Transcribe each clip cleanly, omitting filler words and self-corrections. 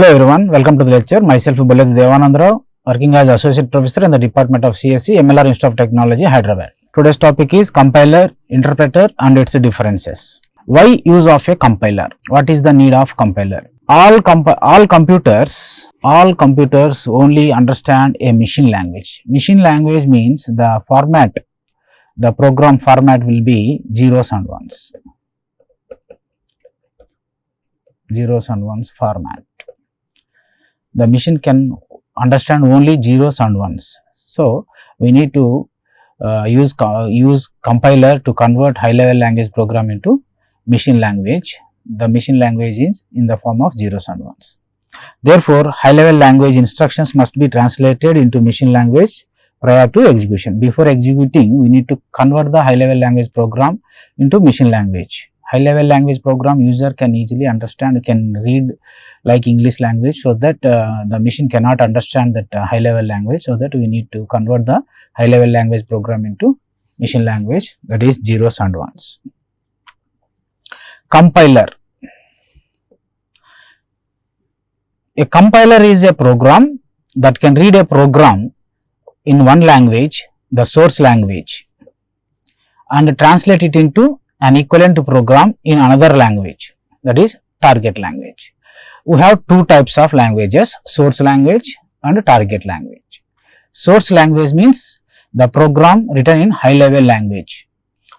Hello everyone, welcome to the lecture. Myself Balladhi Devanand Rao, working as Associate Professor in the Department of CSE, MLR Institute of Technology, Hyderabad. Today's topic is compiler, interpreter and its differences. Why use of a compiler? What is the need of compiler? All computers only understand a machine language. Machine language means the program format will be zeros and ones. Zeros and ones format. The machine can understand only zeros and ones. So, we need to use compiler to convert high level language program into machine language. The machine language is in the form of zeros and ones. Therefore, high level language instructions must be translated into machine language prior to execution. Before executing, we need to convert the high level language program into machine language. High level language program user can easily understand, can read like English language, so that the machine cannot understand that high level language, so that we need to convert the high level language program into machine language, that is zeros and ones. Compiler. A compiler is a program that can read a program in one language, the source language, and translate it into an equivalent program in another language, that is target language. We have two types of languages, source language and target language. Source language means the program written in high level language.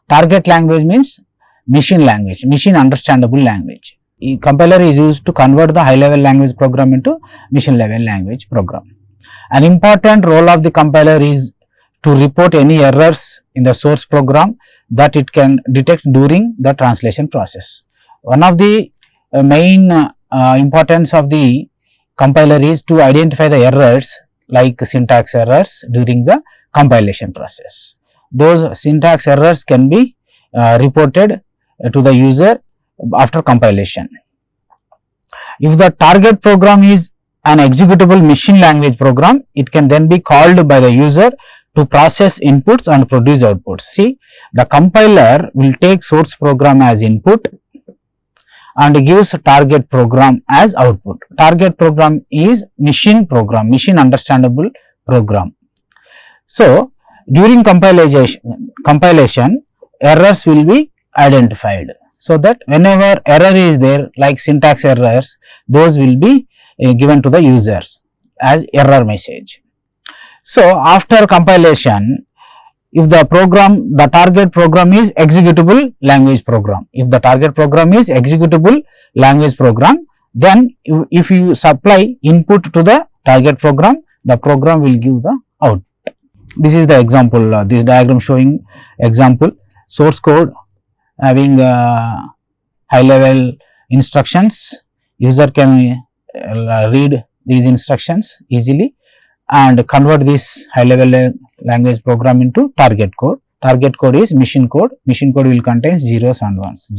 Target language means machine language, machine understandable language. Compiler is used to convert the high level language program into machine level language program. An important role of the compiler is to report any errors in the source program that it can detect during the translation process. One of the main importance of the compiler is to identify the errors like syntax errors during the compilation process. Those syntax errors can be reported to the user after compilation. If the target program is an executable machine language program, it can then be called by the user to process inputs and produce outputs. See, the compiler will take source program as input and gives target program as output. Target program is machine program, machine understandable program. So, during compilation, errors will be identified, so that whenever error is there, like syntax errors, those will be given to the users as error message. So, after compilation, if the target program is executable language program, if the target program is executable language program, then if you supply input to the target program, the program will give the output. This is the example, this diagram showing example, source code having high level instructions. User can read these instructions easily and convert this high level language program into target code. Target code is machine code. Machine code will contain zeros and ones,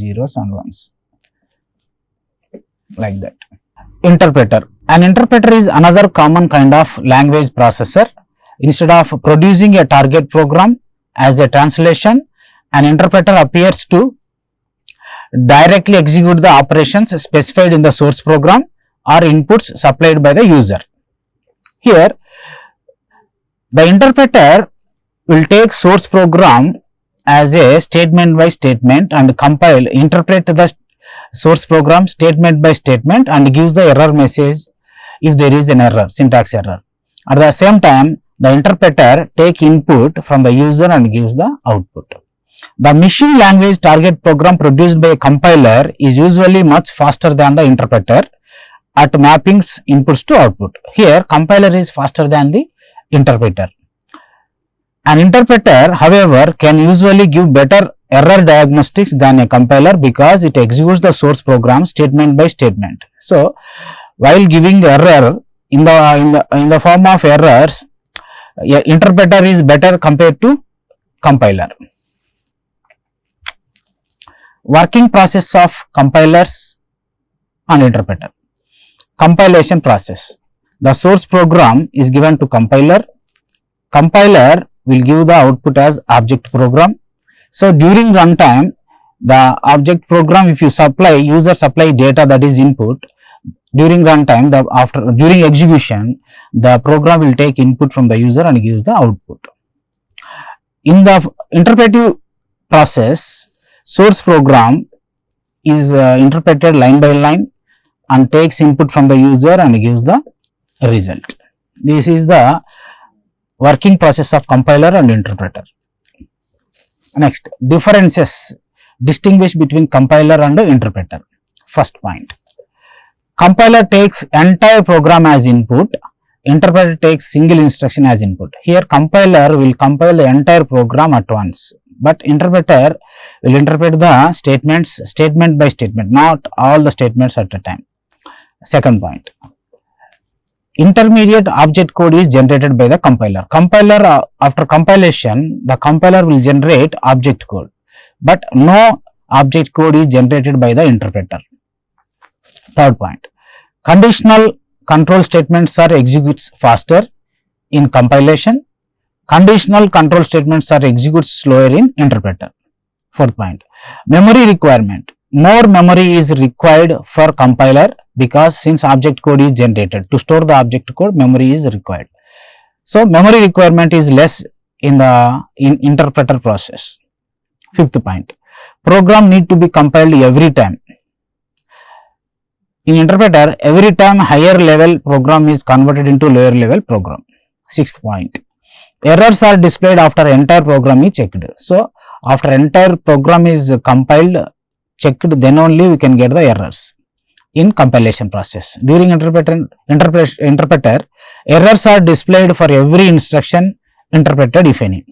like that. Interpreter. An interpreter is another common kind of language processor. Instead of producing a target program as a translation, an interpreter appears to directly execute the operations specified in the source program or inputs supplied by the user. Here, the interpreter will take source program as a statement by statement and interpret the source program statement by statement and gives the error message if there is an error, syntax error. At the same time, the interpreter take input from the user and gives the output. The machine language target program produced by a compiler is usually much faster than the interpreter at mapping inputs to output. Here, compiler is faster than the interpreter. An interpreter, however, can usually give better error diagnostics than a compiler because it executes the source program statement by statement. So, while giving error in the form of errors, interpreter is better compared to compiler. Working process of compilers and interpreter. Compilation process. The source program is given to compiler. Compiler will give the output as object program. So, during runtime, the object program, if you user supply data, that is input, during runtime, during execution, the program will take input from the user and gives the output. In the interpretive process, source program is interpreted line by line and takes input from the user and gives the result. This is the working process of compiler and interpreter. Next, differences distinguish between compiler and interpreter. First point, compiler takes entire program as input, interpreter takes single instruction as input. Here compiler will compile the entire program at once, but interpreter will interpret the statements statement by statement, not all the statements at a time. Second point, intermediate object code is generated by the compiler. Compiler, after compilation, the compiler will generate object code, but no object code is generated by the interpreter. Third point, conditional control statements are executed faster in compilation. Conditional control statements are executed slower in interpreter. Fourth point, memory requirement. More memory is required for compiler because since object code is generated, to store the object code, memory is required. So, memory requirement is less in the interpreter process. Fifth point, program need to be compiled every time. In interpreter, every time higher level program is converted into lower level program. Sixth point, errors are displayed after entire program is checked. So, after entire program is compiled, checked, then only we can get the errors in compilation process. During interpreter, errors are displayed for every instruction interpreted, if any.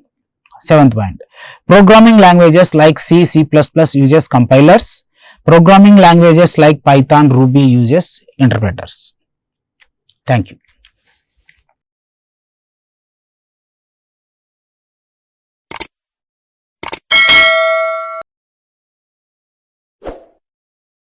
Seventh point, programming languages like C, C++ uses compilers. Programming languages like Python, Ruby uses interpreters. Thank you.